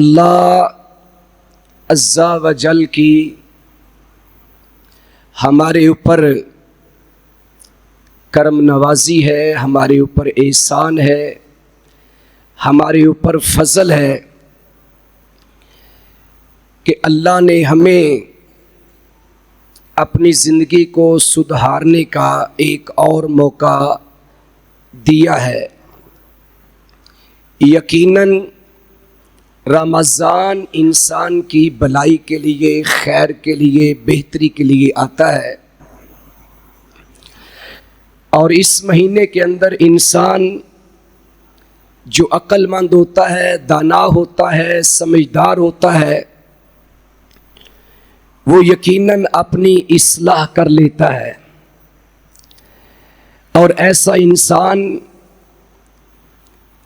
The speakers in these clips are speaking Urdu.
اللہ عز و جل کی ہمارے اوپر کرم نوازی ہے، ہمارے اوپر احسان ہے، ہمارے اوپر فضل ہے کہ اللہ نے ہمیں اپنی زندگی کو سدھارنے کا ایک اور موقع دیا ہے۔ یقیناً رمضان انسان کی بھلائی کے لیے، خیر کے لیے، بہتری کے لیے آتا ہے، اور اس مہینے کے اندر انسان جو عقل مند ہوتا ہے، دانا ہوتا ہے، سمجھدار ہوتا ہے، وہ یقیناً اپنی اصلاح کر لیتا ہے، اور ایسا انسان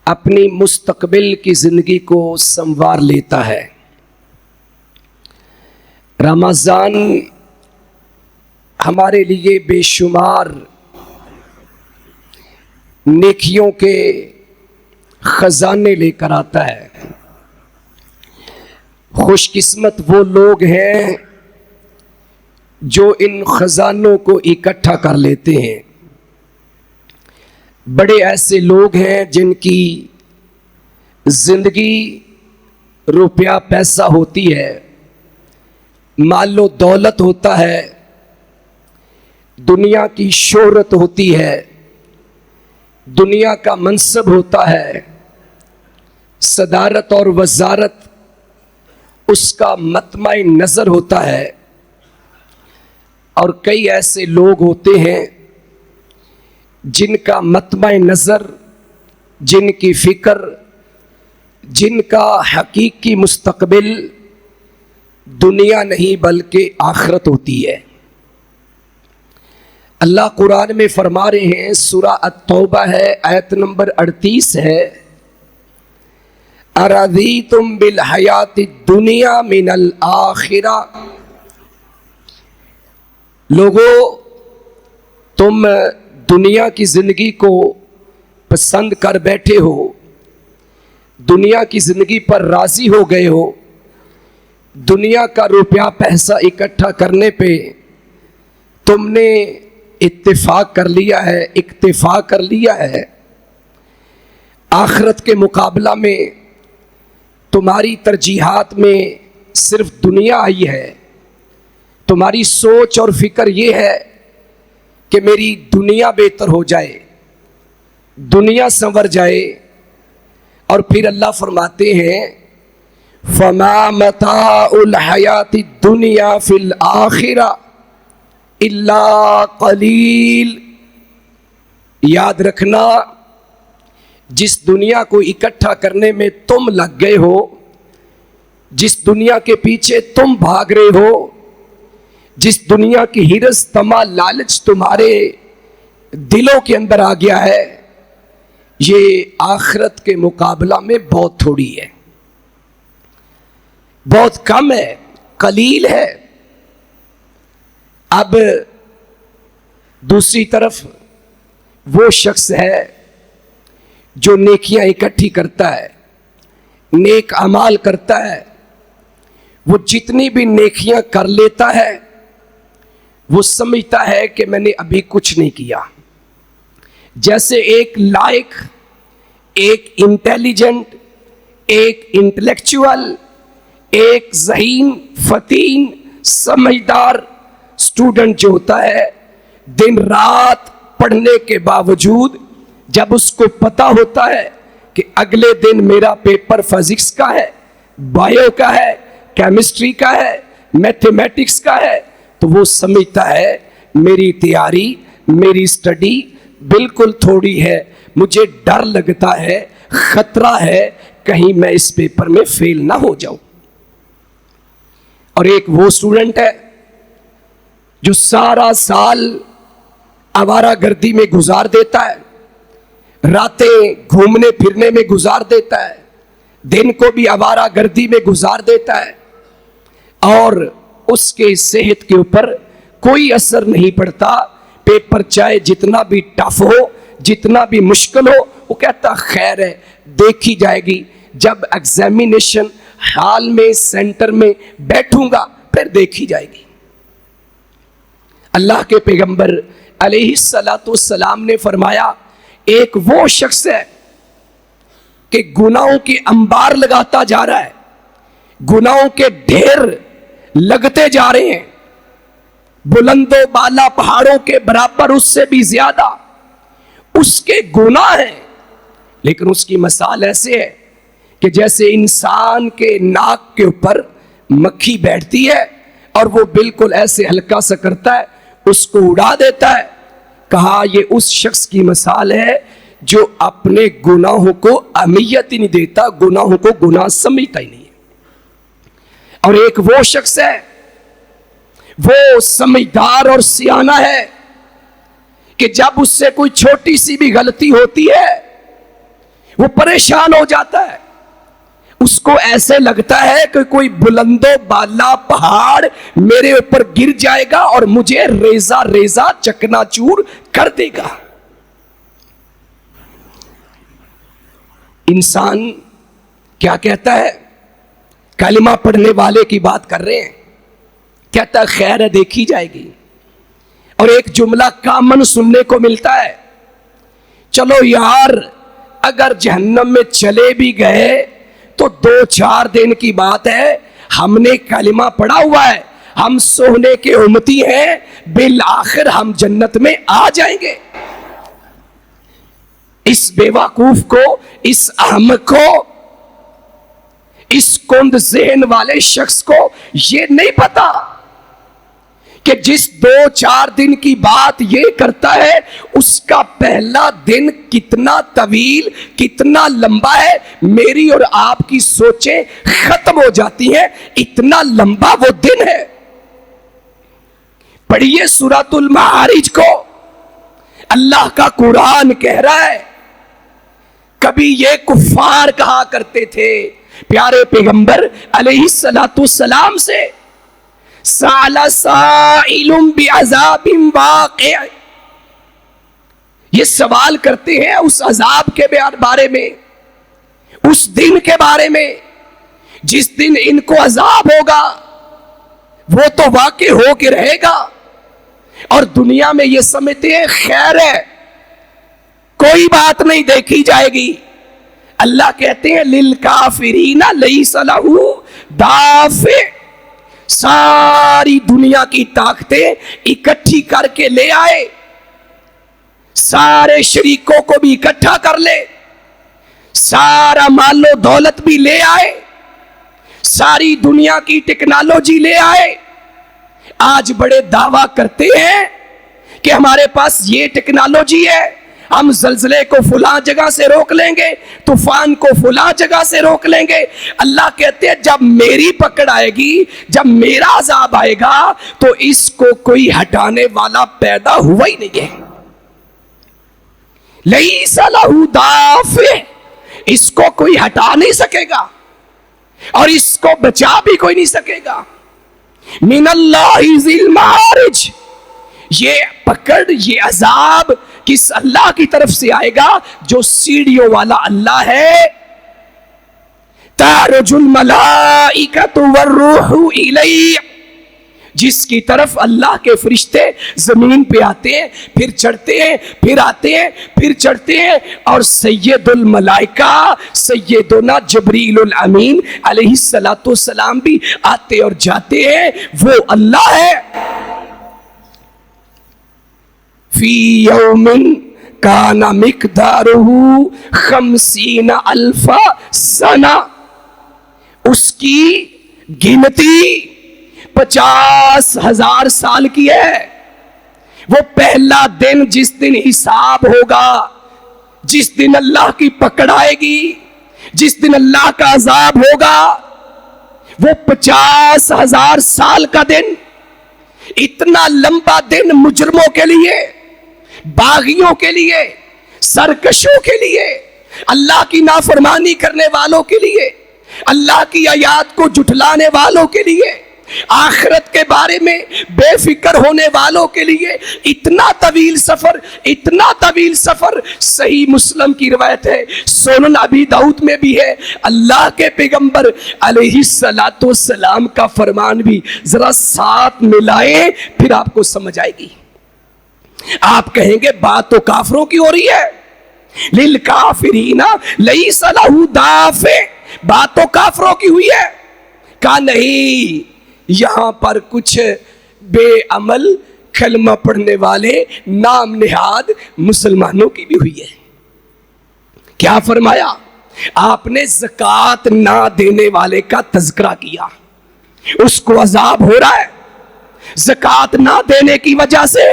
اپنی مستقبل کی زندگی کو سنوار لیتا ہے۔ رمضان ہمارے لیے بے شمار نیکیوں کے خزانے لے کر آتا ہے۔ خوش قسمت وہ لوگ ہیں جو ان خزانوں کو اکٹھا کر لیتے ہیں۔ بڑے ایسے لوگ ہیں جن کی زندگی روپیہ پیسہ ہوتی ہے، مال و دولت ہوتا ہے، دنیا کی شہرت ہوتی ہے، دنیا کا منصب ہوتا ہے، صدارت اور وزارت اس کا مطمع نظر ہوتا ہے، اور کئی ایسے لوگ ہوتے ہیں جن کا مطمع نظر، جن کی فکر، جن کا حقیقی مستقبل دنیا نہیں بلکہ آخرت ہوتی ہے۔ اللہ قرآن میں فرما رہے ہیں، سورہ التوبہ ہے، آیت نمبر 38 ہے، اَرَضِیتُم بِالْحَیَاةِ الدُّنْیَا مِنَ الْآخِرَةِ، لوگو تم دنیا کی زندگی کو پسند کر بیٹھے ہو، دنیا کی زندگی پر راضی ہو گئے ہو، دنیا کا روپیہ پیسہ اکٹھا کرنے پہ تم نے اتفاق کر لیا ہے، اکتفا کر لیا ہے، آخرت کے مقابلہ میں تمہاری ترجیحات میں صرف دنیا آئی ہے، تمہاری سوچ اور فکر یہ ہے کہ میری دنیا بہتر ہو جائے، دنیا سنور جائے، اور پھر اللہ فرماتے ہیں فَمَا مَتَاعُ الْحَيَاةِ الدُّنْيَا فِي الْآخِرَةِ إِلَّا قَلِيلٌ، یاد رکھنا جس دنیا کو اکٹھا کرنے میں تم لگ گئے ہو، جس دنیا کے پیچھے تم بھاگ رہے ہو، جس دنیا کی ہرس طمع لالچ تمہارے دلوں کے اندر آ گیا ہے، یہ آخرت کے مقابلہ میں بہت تھوڑی ہے، بہت کم ہے، قلیل ہے۔ اب دوسری طرف وہ شخص ہے جو نیکیاں اکٹھی کرتا ہے، نیک اعمال کرتا ہے، وہ جتنی بھی نیکیاں کر لیتا ہے وہ سمجھتا ہے کہ میں نے ابھی کچھ نہیں کیا، جیسے ایک لائق، ایک انٹیلیجنٹ، ایک انٹلیکچوئل، ایک ذہین، فطین، سمجھدار اسٹوڈنٹ جو ہوتا ہے، دن رات پڑھنے کے باوجود جب اس کو پتا ہوتا ہے کہ اگلے دن میرا پیپر فزکس کا ہے، بایو کا ہے، کیمسٹری کا ہے، میتھمیٹکس کا ہے، تو وہ سمجھتا ہے میری تیاری، میری اسٹڈی بالکل تھوڑی ہے، مجھے ڈر لگتا ہے، خطرہ ہے کہیں میں اس پیپر میں فیل نہ ہو جاؤں۔ اور ایک وہ اسٹوڈنٹ ہے جو سارا سال آوارہ گردی میں گزار دیتا ہے، راتیں گھومنے پھرنے میں گزار دیتا ہے، دن کو بھی آوارہ گردی میں گزار دیتا ہے، اور اس کے صحت کے اوپر کوئی اثر نہیں پڑتا۔ پیپر چاہے جتنا بھی ٹف ہو، جتنا بھی مشکل ہو، وہ کہتا خیر ہے، دیکھی جائے گی، جب ایگزامینیشن حال میں سینٹر میں بیٹھوں گا پھر دیکھی جائے گی۔ اللہ کے پیغمبر علیہ الصلاۃ والسلام نے فرمایا ایک وہ شخص ہے کہ گناہوں کی انبار لگاتا جا رہا ہے، گناہوں کے ڈھیر لگتے جا رہے ہیں، بلند و بالا پہاڑوں کے برابر اس سے بھی زیادہ اس کے گناہ ہیں، لیکن اس کی مثال ایسے ہے کہ جیسے انسان کے ناک کے اوپر مکھی بیٹھتی ہے اور وہ بالکل ایسے ہلکا سا کرتا ہے، اس کو اڑا دیتا ہے۔ کہا یہ اس شخص کی مثال ہے جو اپنے گناہوں کو اہمیت ہی نہیں دیتا، گناہوں کو گناہ سمجھتا ہی نہیں ہے۔ اور ایک وہ شخص ہے، وہ سمجھدار اور سیانہ ہے کہ جب اس سے کوئی چھوٹی سی بھی غلطی ہوتی ہے وہ پریشان ہو جاتا ہے، اس کو ایسے لگتا ہے کہ کوئی بلند و بالا پہاڑ میرے اوپر گر جائے گا اور مجھے ریزہ ریزہ چکنا چور کر دے گا۔ انسان کیا کہتا ہے؟ کلمہ پڑھنے والے کی بات کر رہے ہیں، کہتا ہے خیر ہے دیکھی جائے گی، اور ایک جملہ کامن سننے کو ملتا ہے، چلو یار اگر جہنم میں چلے بھی گئے تو 2-4 دن کی بات ہے، ہم نے کلمہ پڑھا ہوا ہے، ہم سونے کے امتی ہیں، بالآخر ہم جنت میں آ جائیں گے۔ اس بے وقوف کو، اس احمق کو، اس کند ذہن والے شخص کو یہ نہیں پتا کہ جس 2-4 دن کی بات یہ کرتا ہے اس کا پہلا دن کتنا طویل، کتنا لمبا ہے، میری اور آپ کی سوچیں ختم ہو جاتی ہیں، اتنا لمبا وہ دن ہے۔ پڑھیے سورۃ المعارج کو، اللہ کا قرآن کہہ رہا ہے، کبھی یہ کفار کہا کرتے تھے پیارے پیغمبر علیہ الصلاۃ والسلام سے، سأل سائل بعذاب واقع، یہ سوال کرتے ہیں اس عذاب کے بارے میں، اس دن کے بارے میں جس دن ان کو عذاب ہوگا، وہ تو واقع ہو کے رہے گا، اور دنیا میں یہ سمجھتے ہیں خیر ہے کوئی بات نہیں دیکھی جائے گی۔ اللہ کہتے ہیں للکافرین لیس لہ دافع، ساری دنیا کی طاقتیں اکٹھی کر کے لے آئے، سارے شریکوں کو بھی اکٹھا کر لے، سارا مال و دولت بھی لے آئے، ساری دنیا کی ٹیکنالوجی لے آئے، آج بڑے دعویٰ کرتے ہیں کہ ہمارے پاس یہ ٹیکنالوجی ہے، ہم زلزلے کو فلاں جگہ سے روک لیں گے، طوفان کو فلاں جگہ سے روک لیں گے۔ اللہ کہتے ہیں جب میری پکڑ آئے گی، جب میرا عذاب آئے گا تو اس کو کوئی ہٹانے والا پیدا ہوا ہی نہیں ہے۔ لیس لہ دافع، اس کو کوئی ہٹا نہیں سکے گا اور اس کو بچا بھی کوئی نہیں سکے گا۔ من اللہ ذی المعارج، یہ پکڑ، یہ عذاب کس اللہ کی طرف سے آئے گا؟ جو سیڑھیوں والا اللہ ہے۔ تعرج الملائکۃ والروح الیہ، جس کی طرف اللہ کے فرشتے زمین پہ آتے ہیں، پھر چڑھتے ہیں، پھر آتے ہیں، پھر چڑھتے ہیں، اور سید الملائکہ سیدنا جبریل الامین علیہ الصلاۃ والسلام بھی آتے اور جاتے ہیں۔ وہ اللہ ہے۔ فی یوم کان مقدارہ 50,000 سنہ، اس کی گنتی 50,000 سال کی ہے۔ وہ پہلا دن جس دن حساب ہوگا، جس دن اللہ کی پکڑ آئے گی، جس دن اللہ کا عذاب ہوگا، وہ 50,000 سال کا دن۔ اتنا لمبا دن مجرموں کے لیے، باغیوں کے لیے، سرکشوں کے لیے، اللہ کی نافرمانی کرنے والوں کے لیے، اللہ کی آیات کو جھٹلانے والوں کے لیے، آخرت کے بارے میں بے فکر ہونے والوں کے لیے اتنا طویل سفر صحیح مسلم کی روایت ہے، سنن ابی داؤد میں بھی ہے، اللہ کے پیغمبر علیہ السلام کا فرمان بھی ذرا ساتھ ملائیں پھر آپ کو سمجھ آئے گی۔ آپ کہیں گے بات تو کافروں کی ہو رہی ہے، للکافرین لیس لہ دافع، بات تو کافروں کی ہوئی ہے۔ کہا نہیں، یہاں پر کچھ بے عمل کلمہ پڑھنے والے نام نہاد مسلمانوں کی بھی ہوئی ہے۔ کیا فرمایا؟ آپ نے زکوٰۃ نہ دینے والے کا تذکرہ کیا، اس کو عذاب ہو رہا ہے زکوٰۃ نہ دینے کی وجہ سے۔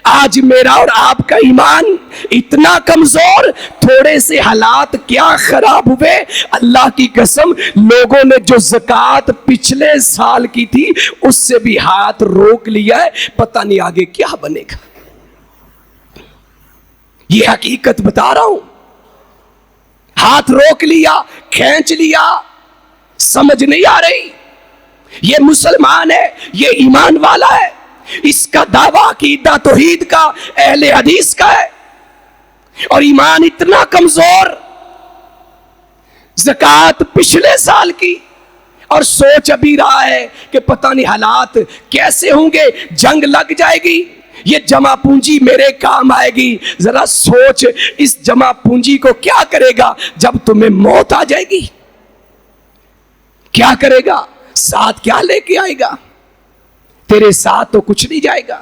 آج میرا اور آپ کا ایمان اتنا کمزور، تھوڑے سے حالات کیا خراب ہوئے، اللہ کی قسم لوگوں نے جو زکوٰۃ پچھلے سال کی تھی اس سے بھی ہاتھ روک لیا ہے، پتہ نہیں آگے کیا بنے گا۔ یہ حقیقت بتا رہا ہوں، ہاتھ روک لیا، کھینچ لیا، سمجھ نہیں آ رہی۔ یہ مسلمان ہے، یہ ایمان والا ہے، اس کا دعویٰ عقیدہ توحید کا، اہل حدیث کا ہے، اور ایمان اتنا کمزور، زکوٰۃ پچھلے سال کی، اور سوچ ابھی رہا ہے کہ پتہ نہیں حالات کیسے ہوں گے، جنگ لگ جائے گی، یہ جمع پونجی میرے کام آئے گی۔ ذرا سوچ اس جمع پونجی کو کیا کرے گا جب تمہیں موت آ جائے گی، کیا کرے گا، ساتھ کیا لے کے آئے گا؟ تیرے ساتھ تو کچھ نہیں جائے گا۔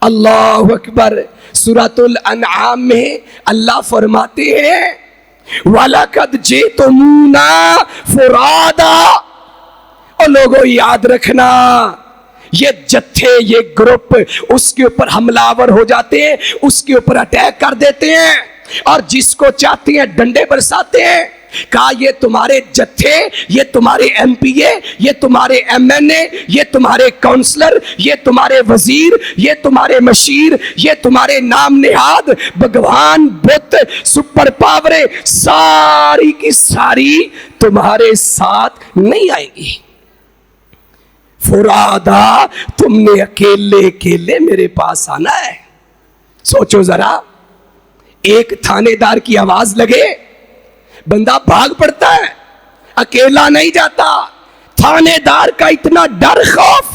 اللہ اکبر۔ سورۃ الانعام میں اللہ فرماتے ہیں وَلَقَدْ جِئْتُمُونَا فُرَادًا، اور لوگوں یاد رکھنا یہ جتھے، یہ گروپ اس کے اوپر حملہ ہو جاتے ہیں، اس کے اوپر اٹیک کر دیتے ہیں، اور جس کو چاہتے ہیں ڈنڈے برساتے ہیں۔ کہا یہ تمہارے جتھے، یہ تمہارے ایم پی اے، یہ تمہارے ایم این اے، یہ تمہارے کونسلر، یہ تمہارے وزیر، یہ تمہارے مشیر، یہ تمہارے نام نہاد بھگوان، بت، سپر پاوریں، ساری کی ساری تمہارے ساتھ نہیں آئیں گی۔ فرادا، تم نے اکیلے اکیلے میرے پاس آنا ہے۔ سوچو ذرا، ایک تھانے دار کی آواز لگے بندہ بھاگ پڑتا ہے، اکیلا نہیں جاتا۔ تھانے دار کا اتنا ڈر، خوف،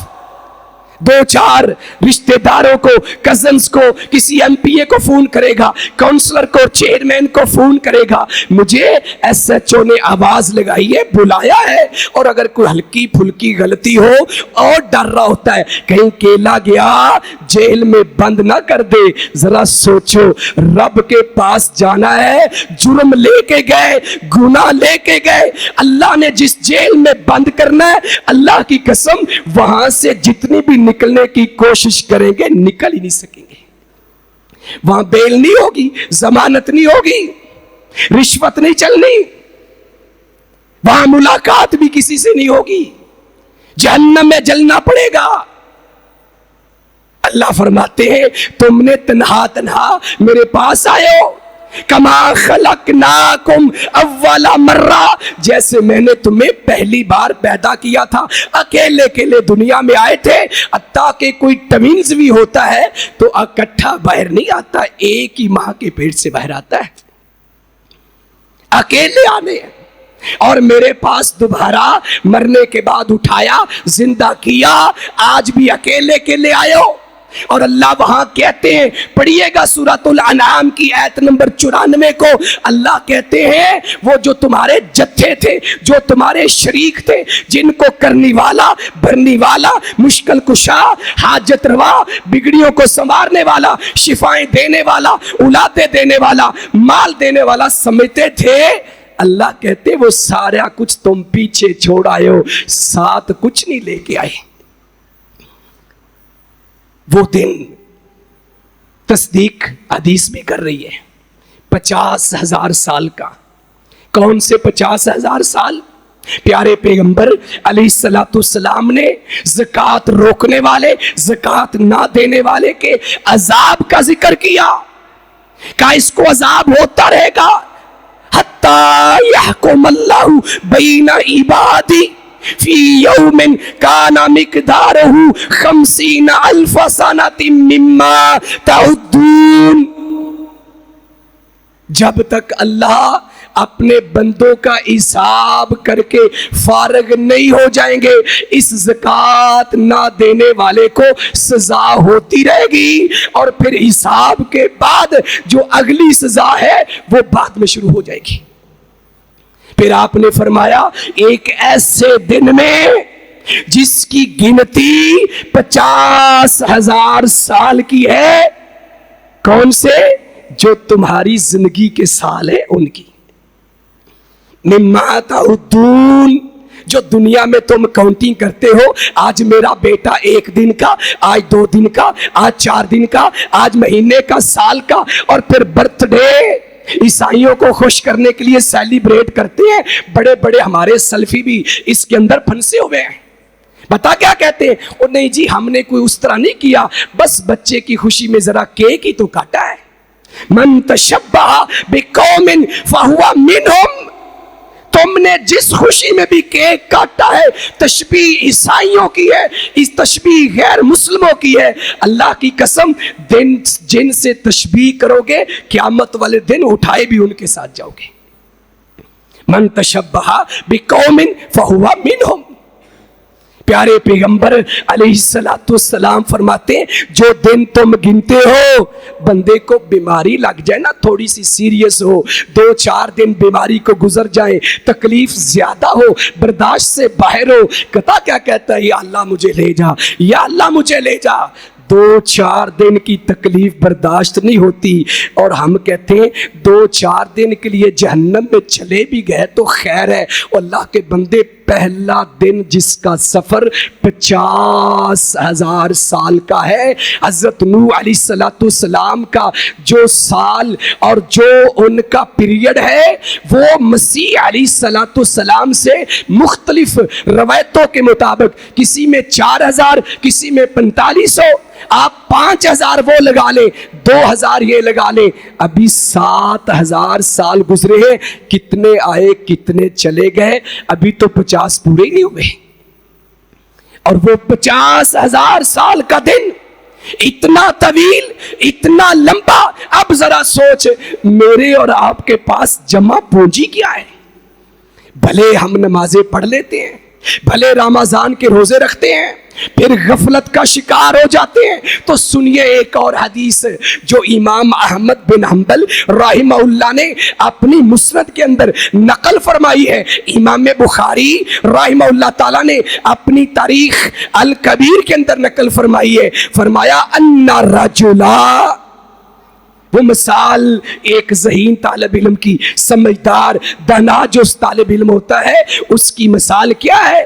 دو چار رشتہ داروں کو، کزنز کو، کسی ایم پی اے کو فون کرے گا، کونسلر کو، چیئرمین کو فون کرے گا، مجھے ایس ایچ او نے آواز لگائی ہے، بلایا ہے، اور اگر کوئی ہلکی پھلکی غلطی ہو اور ڈر رہا ہوتا ہے کہیں کیلا گیا جیل میں بند نہ کر دے۔ ذرا سوچو، رب کے پاس جانا ہے، جرم لے کے گئے، گناہ لے کے گئے، اللہ نے جس جیل میں بند کرنا ہے، اللہ کی قسم وہاں سے جتنی بھی نکلنے کی کوشش کریں گے نکل ہی نہیں سکیں گے۔ وہاں بیل نہیں ہوگی، ضمانت نہیں ہوگی، رشوت نہیں چلنی، وہاں ملاقات بھی کسی سے نہیں ہوگی، جہنم میں جلنا پڑے گا۔ اللہ فرماتے ہیں تم نے تنہا تنہا میرے پاس آئے ہو، کما خلقناکم اول مرہ، جیسے میں نے تمہیں پہلی بار پیدا کیا تھا، اکیلے اکیلے دنیا میں آئے تھے۔ حتیٰ کہ کوئی ٹوینز بھی ہوتا ہے تو اکٹھا باہر نہیں آتا، ایک ہی ماں کے پیٹ سے باہر آتا ہے، اکیلے آنے ہیں۔ اور میرے پاس دوبارہ مرنے کے بعد اٹھایا، زندہ کیا، آج بھی اکیلے اکیلے آئے ہو۔ اور اللہ وہاں کہتے ہیں، پڑھیے گا سورۃ الانعام کی آیت نمبر 94 کو، اللہ کہتے ہیں وہ جو تمہارے جتھے تھے، جو تمہارے شریک تھے، جن کو کرنے والا، بھرنے والا، مشکل کشا، حاجت روا، بگڑیوں کو سنوارنے والا، شفائیں دینے والا، اولادیں دینے والا، مال دینے والا سمجھتے تھے، اللہ کہتے وہ سارا کچھ تم پیچھے چھوڑ آئے ہو، ساتھ کچھ نہیں لے کے آئے۔ وہ دن تصدیق حدیث بھی کر رہی ہے 50,000 سال کا۔ کون سے 50,000 سال؟ پیارے پیغمبر علیہ السلام نے زکوٰۃ روکنے والے، زکوٰۃ نہ دینے والے کے عذاب کا ذکر کیا، کہا اس کو عذاب ہوتا رہے گا حتی یحکم اللہ بین عبادی، فی یوم کان مقدارہ 50,000 سنۃ مما تعدون۔ جب تک اللہ اپنے بندوں کا حساب کر کے فارغ نہیں ہو جائیں گے، اس زکوٰۃ نہ دینے والے کو سزا ہوتی رہے گی، اور پھر حساب کے بعد جو اگلی سزا ہے وہ بعد میں شروع ہو جائے گی۔ پھر آپ نے فرمایا ایک ایسے دن میں جس کی گنتی 50,000 سال کی ہے، کون سے؟ جو تمہاری زندگی کے سال ہیں ان کی، مما تعدون، جو دنیا میں تم کاؤنٹنگ کرتے ہو، آج میرا بیٹا 1 دن کا، آج 2 دن کا، آج 4 دن کا، آج مہینے کا، سال کا، اور پھر برتھ ڈے عیسائیوں کو خوش کرنے کے لیے سیلیبریٹ کرتے ہیں۔ بڑے بڑے ہمارے سلفی بھی اس کے اندر پھنسے ہوئے ہیں۔ بتا کیا کہتے ہیں؟ اور نہیں جی ہم نے کوئی اس طرح نہیں کیا، بس بچے کی خوشی میں ذرا کیک ہی تو کاٹا ہے۔ من تشبہ بقوم فہو منہم، تم نے جس خوشی میں بھی کیک کاٹا ہے تشبیہ عیسائیوں کی ہے، اس تشبیہ غیر مسلموں کی ہے۔ اللہ کی قسم دن جن سے تشبیہ کرو گے قیامت والے دن اٹھائے بھی ان کے ساتھ جاؤ گے۔ من تشبہ بقوم فہو منہم۔ پیارے پیغمبر علیہ السلام فرماتے ہیں جو دن تم گنتے ہو، بندے کو بیماری لگ جائے نا، تھوڑی سی سیریس ہو، 2-4 دن بیماری کو گزر جائیں، تکلیف زیادہ ہو، برداشت سے باہر ہو، کیا کہتا ہے؟ یا اللہ مجھے لے جا، یا اللہ مجھے لے جا۔ 2-4 دن کی تکلیف برداشت نہیں ہوتی، اور ہم کہتے ہیں 2-4 دن کے لیے جہنم میں چلے بھی گئے تو خیر ہے۔ اللہ کے بندے، پہلا دن جس کا سفر 50,000 سال کا ہے، حضرت نوح علیہ السلام کا جو سال اور جو ان کا پیریڈ ہے وہ مسیح علیہ السلام سے مختلف روایتوں کے مطابق، کسی میں 4,000، کسی میں 4500، آپ 5,000 وہ لگا لیں، 2,000 یہ لگا لیں، ابھی 7,000 سال گزرے ہیں، کتنے آئے کتنے چلے گئے، ابھی تو 50 پورے نہیں ہوئے، اور وہ 50,000 سال کا دن اتنا طویل، اتنا لمبا۔ اب ذرا سوچ، میرے اور آپ کے پاس جمع پونجی کیا ہے؟ بھلے ہم نمازیں پڑھ لیتے ہیں، بھلے رمضان کے روزے رکھتے ہیں، پھر غفلت کا شکار ہو جاتے ہیں، تو سنیے ایک اور حدیث جو امام احمد بن حنبل رحمہ اللہ نے اپنی مسند کے اندر نقل فرمائی ہے، امام بخاری رحمہ اللہ تعالیٰ نے اپنی تاریخ الکبیر کے اندر نقل فرمائی ہے۔ فرمایا ان رجلا، وہ مثال ایک ذہین طالب علم کی، سمجھدار دانا جو طالب علم ہوتا ہے اس کی مثال کیا ہے؟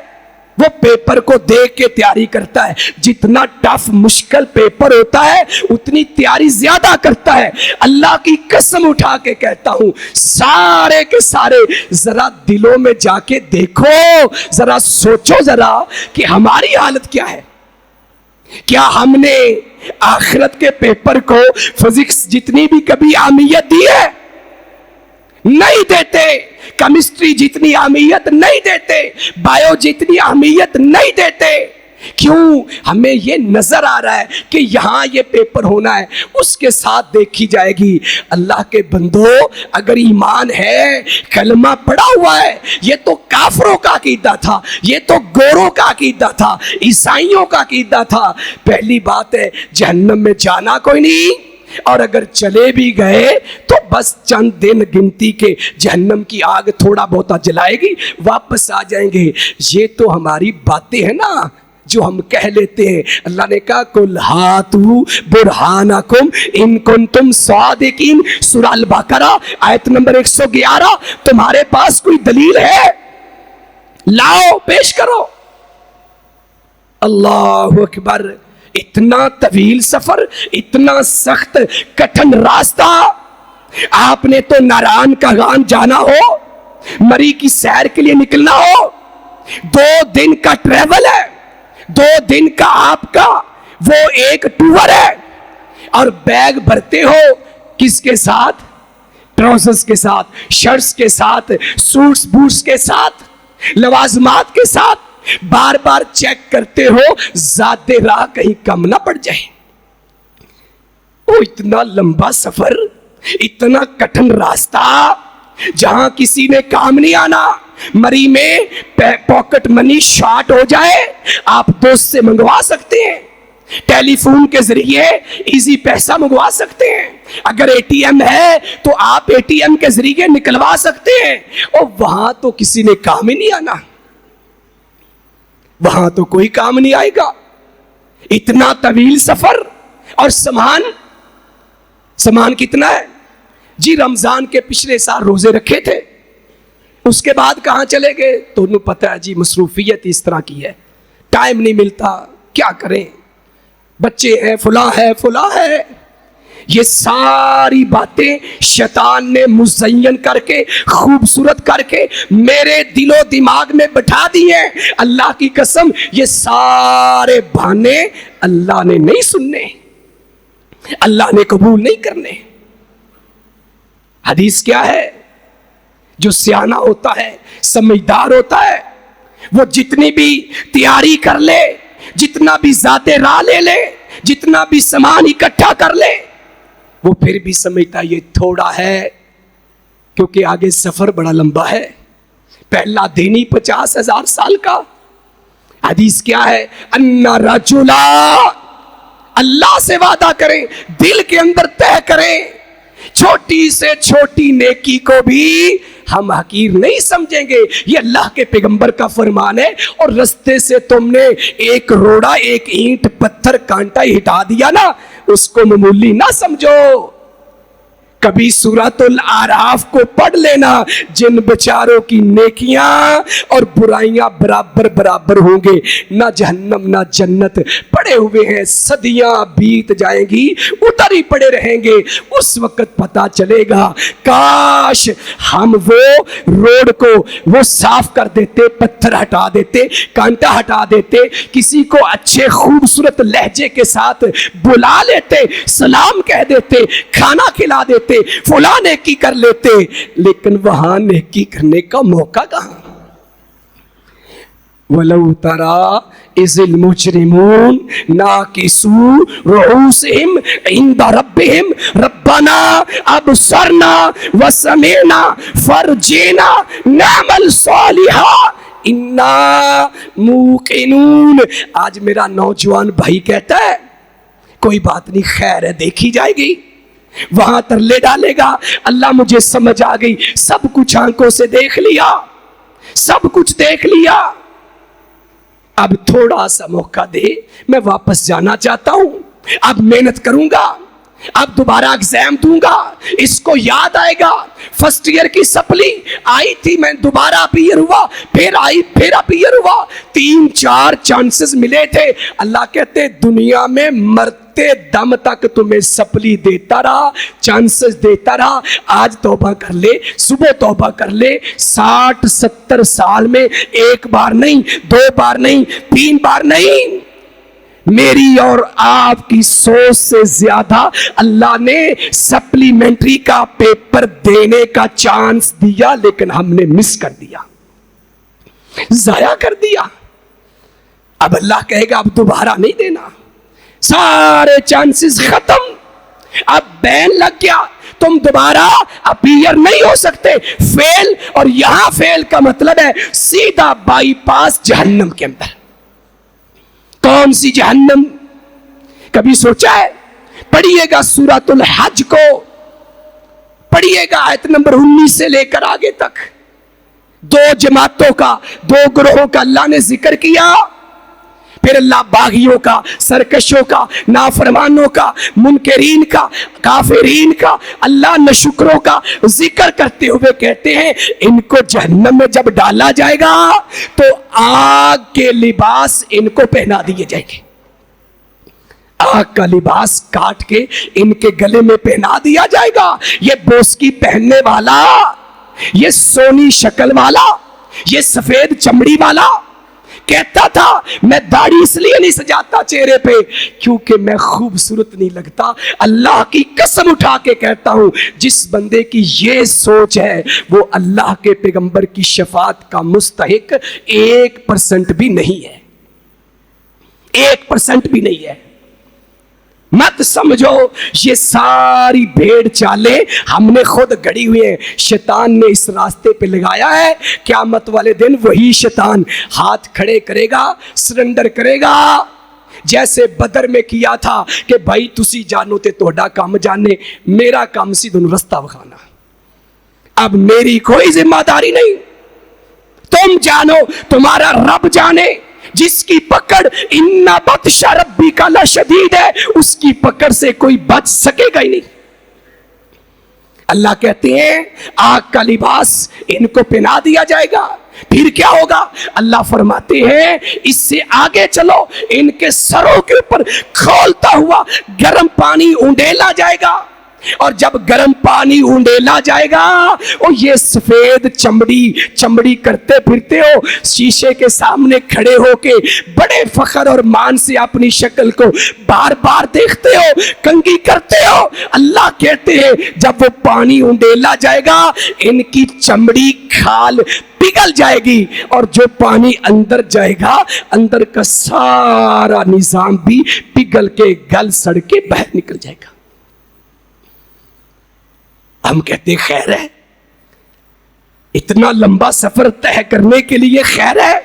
وہ پیپر کو دیکھ کے تیاری کرتا ہے، جتنا ٹف مشکل پیپر ہوتا ہے اتنی تیاری زیادہ کرتا ہے۔ اللہ کی قسم اٹھا کے کہتا ہوں، سارے کے سارے ذرا دلوں میں جا کے دیکھو، ذرا سوچو ذرا کہ ہماری حالت کیا ہے۔ کیا ہم نے آخرت کے پیپر کو فزکس جتنی بھی کبھی اہمیت دی ہے؟ نہیں دیتے۔ کیمسٹری جتنی اہمیت نہیں دیتے، بایو جتنی اہمیت نہیں دیتے۔ کیوں؟ ہمیں یہ نظر آ رہا ہے کہ یہاں یہ پیپر ہونا ہے، اس کے ساتھ دیکھی جائے گی۔ اللہ کے بندو، اگر ایمان ہے، کلمہ پڑا ہوا ہے، یہ تو کافروں کا عقیدہ تھا، یہ تو گوروں کا عقیدہ تھا، عیسائیوں کا عقیدہ تھا۔ پہلی بات ہے جہنم میں جانا کوئی نہیں، اور اگر چلے بھی گئے تو بس چند دن گنتی کے جہنم کی آگ تھوڑا بہت جلائے گی، واپس آ جائیں گے۔ یہ تو ہماری باتیں ہیں نا جو ہم کہہ لیتے ہیں۔ اللہ نے کہا قُلْ هَاتُوا بُرْهَانَكُمْ إِن كُنتُمْ صَادِقِينَ، سورہ البقرہ آیت نمبر 111۔ تمہارے پاس کوئی دلیل ہے؟ لاؤ، پیش کرو۔ اللہ اکبر۔ اتنا طویل سفر، اتنا سخت کٹھن راستہ۔ آپ نے تو ناران کا گان جانا ہو، مری کی سیر کے لیے نکلنا ہو، 2 دن کا ٹریول ہے، 2 دن کا آپ کا وہ ایک ٹور ہے، اور بیگ بھرتے ہو کس کے ساتھ؟ ٹراؤزرز کے ساتھ، شرٹس کے ساتھ، سوٹس بوٹس کے ساتھ، لوازمات کے ساتھ۔ بار بار چیک کرتے ہو ذات راہ کہیں کم نہ پڑ جائے. او اتنا لمبا سفر, اتنا کٹھن راستہ جہاں کسی نے کام نہیں آنا, مری میں پاکٹ منی شارٹ ہو جائے آپ دوست سے منگوا سکتے ہیں, ٹیلی فون کے ذریعے ایزی پیسہ منگوا سکتے ہیں, اگر اے ٹی ایم ہے تو آپ اے ٹی ایم کے ذریعے نکلوا سکتے ہیں. اور وہاں تو کسی نے کام ہی نہیں آنا, وہاں تو کوئی کام نہیں آئے گا. اتنا طویل سفر, اور سامان کتنا ہے جی. رمضان کے پچھلے سال روزے رکھے تھے, اس کے بعد کہاں چلے گئے تو انہوں پتہ ہے جی مصروفیت اس طرح کی ہے, ٹائم نہیں ملتا, کیا کریں, بچے ہیں, فلاں ہے. یہ ساری باتیں شیطان نے مزین کر کے, خوبصورت کر کے میرے دل و دماغ میں بٹھا دی ہیں. اللہ کی قسم یہ سارے بہانے اللہ نے نہیں سننے, اللہ نے قبول نہیں کرنے. حدیث کیا ہے؟ جو سیانہ ہوتا ہے, سمجھدار ہوتا ہے, وہ جتنی بھی تیاری کر لے, جتنا بھی ذات راہ لے لے, جتنا بھی سامان اکٹھا کر لے, وہ پھر بھی سمجھتا یہ تھوڑا ہے, کیونکہ آگے سفر بڑا لمبا ہے. پہلا دن ہی 50,000 سال کا. حدیث کیا ہے؟ ان رجلا, اللہ سے وعدہ کریں, دل کے اندر طے کریں, چھوٹی سے چھوٹی نیکی کو بھی ہم حقیر نہیں سمجھیں گے. یہ اللہ کے پیغمبر کا فرمان ہے. اور رستے سے تم نے ایک روڑا, ایک اینٹ, پتھر, کانٹا ہٹا دیا نا, اس کو معمولی نہ سمجھو. کبھی سورۃ الاعراف کو پڑھ لینا, جن بچاروں کی نیکیاں اور برائیاں برابر برابر ہوں گے, نہ جہنم نہ جنت, پڑے ہوئے ہیں, صدیاں بیت جائیں گی, ادھر ہی پڑے رہیں گے. اس وقت پتا چلے گا کاش ہم وہ روڈ کو وہ صاف کر دیتے, پتھر ہٹا دیتے, کانٹا ہٹا دیتے, کسی کو اچھے خوبصورت لہجے کے ساتھ بلا لیتے, سلام کہہ دیتے, کھانا کھلا دیتے, فلاں نیکی کر لیتے. لیکن وہاں نیکی کرنے کا موقع کہاں؟ وَلَوْ تَرَى إِذِ الْمُجْرِمُونَ نَاكِسُوا رُؤُوسِهِمْ عِنْدَ رَبِّهِمْ رَبَّنَا أَبْصَرْنَا وَسَمِعْنَا فَارْجِعْنَا نَعْمَلْ صَالِحًا إِنَّا مُوقِنُونَ. آج میرا نوجوان بھائی کہتا ہے کوئی بات نہیں, خیر ہے, دیکھی جائے گی. وہاں ترلے ڈالے گا, اللہ مجھے سمجھ آ گئی, سب کچھ آنکھوں سے دیکھ لیا, سب کچھ دیکھ لیا, اب تھوڑا سا موقع دے, میں واپس جانا چاہتا ہوں, اب محنت کروں گا, اب دوبارہ ایگزام دوں گا. اس کو یاد آئے گا فرسٹ ایئر کی سپلی آئی تھی, میں دوبارہ اپیئر ہوا, پھر آئی, پھر اپیئر ہوا, 3-4 چانسز ملے تھے. اللہ کہتے دنیا میں مرتے دم تک تمہیں سپلی دیتا رہا, چانسز دیتا رہا. آج توبہ کر لے, صبح توبہ کر لے. 60-70 سال میں 1 بار نہیں, 2 بار نہیں, 3 بار نہیں, میری اور آپ کی سوچ سے زیادہ اللہ نے سپلیمنٹری کا پیپر دینے کا چانس دیا, لیکن ہم نے مس کر دیا, ضائع کر دیا. اب اللہ کہے گا اب دوبارہ نہیں دینا, سارے چانسز ختم, اب بین لگ گیا, تم دوبارہ اپیئر نہیں ہو سکتے, فیل. اور یہاں فیل کا مطلب ہے سیدھا بائی پاس جہنم کے اندر. کون سی جہنم؟ کبھی سوچا ہے؟ پڑھیے گا سورۃ الحج کو, پڑھیے گا آیت نمبر 19 سے لے کر آگے تک. 2 جماعتوں کا, 2 گروہوں کا اللہ نے ذکر کیا. پھر اللہ باغیوں کا, سرکشوں کا, نافرمانوں کا, منکرین کا, کافرین کا, اللہ ناشکروں کا ذکر کرتے ہوئے کہتے ہیں ان کو جہنم میں جب ڈالا جائے گا تو آگ کے لباس ان کو پہنا دیے جائیں گے. آگ کا لباس کاٹ کے ان کے گلے میں پہنا دیا جائے گا. یہ بوسکی پہننے والا, یہ سونی شکل والا, یہ سفید چمڑی والا, کہتا تھا میں داڑھی اس لیے نہیں سجاتا چہرے پہ کیونکہ میں خوبصورت نہیں لگتا. اللہ کی قسم اٹھا کے کہتا ہوں جس بندے کی یہ سوچ ہے وہ اللہ کے پیغمبر کی شفاعت کا مستحق 1% بھی نہیں ہے. 1% بھی نہیں ہے. مت سمجھو یہ ساری بھیڑ چالیں ہم نے خود گڑی ہوئی ہیں. شیطان نے اس راستے پہ لگایا ہے. قیامت والے دن وہی شیطان ہاتھ کھڑے کرے گا, سرنڈر کرے گا, جیسے بدر میں کیا تھا کہ بھائی تسی جانو تے توڑا کام جانے, میرا کام سی دن رستہ بخانا, اب میری کوئی ذمہ داری نہیں. تم جانو, تمہارا رب جانے. جس کی پکڑ ان بطش ربک لشدید ہے, اس کی پکڑ سے کوئی بچ سکے گا ہی نہیں. اللہ کہتے ہیں آگ کا لباس ان کو پہنا دیا جائے گا. پھر کیا ہوگا؟ اللہ فرماتے ہیں اس سے آگے چلو, ان کے سروں کے اوپر کھولتا ہوا گرم پانی اونڈیلا جائے گا. اور جب گرم پانی اونڈیلا جائے گا اور یہ سفید چمڑی کرتے پھرتے ہو, شیشے کے سامنے کھڑے ہو کے بڑے فخر اور مان سے اپنی شکل کو بار بار دیکھتے ہو, کنگھی کرتے ہو. اللہ کہتے ہیں جب وہ پانی اونڈیلا جائے گا ان کی چمڑی کھال پگھل جائے گی, اور جو پانی اندر جائے گا اندر کا سارا نظام بھی پگھل کے گل سڑ کے باہر نکل جائے گا. ہم کہتے ہیں خیر ہے, اتنا لمبا سفر طے کرنے کے لیے خیر ہے.